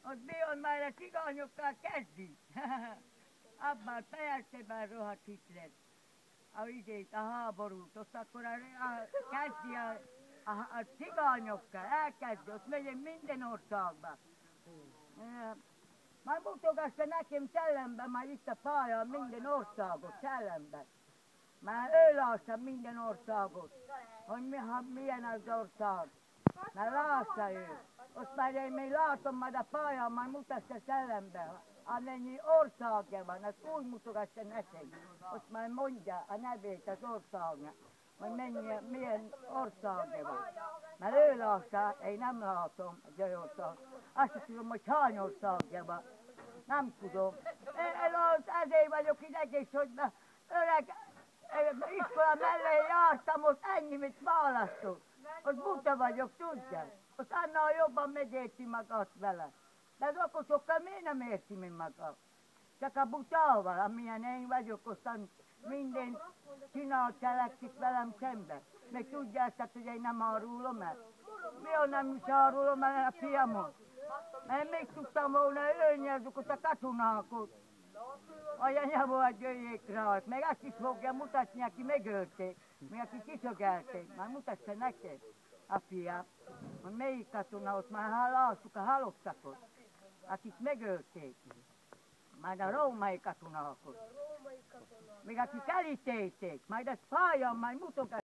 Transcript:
ott mi on már a cigányokkal kezdi. Abban fejezdében rohadt Hitler. A háborút, ott akkor kezdi a cigányokkal, elkezdi, ott megyünk minden országba. Már mutogassa nekem szellemben, már itt a pálya minden országot, szellemben. Már ő lássa minden országot, hogy milyen az ország. Már lássa ő. Azt már én még látom, majd a pályán már mutassa szellemben. Amennyi országja van, azt úgy mutogassa nekem. Azt már mondja a nevét az országnak, hogy milyen országja van. Mert ő lássa, én nem látom az ő ország. Azt is tudom, hogy hány országja van. Nem tudom. Ezért vagyok itt egész, hogy öreg iskola mellé jártam, ott ennyi, mit választok. Ott buta vagyok, tudja. Ott annál jobban megérti magát vele. De az okosokkal miért nem érti mi maga? Csak a butával, amilyen én vagyok, aztán minden csinál cselekszik velem szembe. Meg tudjátok, hogy én nem árulom el. Miért nem is árulom el a fiamot? Én még tudtam volna ölni azokat a katonákat. Olyan volt, jöjjék rá, meg azt is fogja mutatni, aki megölték, mi aki kiszögelték, már mutassa neked a fiam, hogy melyik katona, ott már lássuk a halottakot, akik megölték, majd a római katonákat, még akik elítélték, majd ezt pályán, majd mutogatják.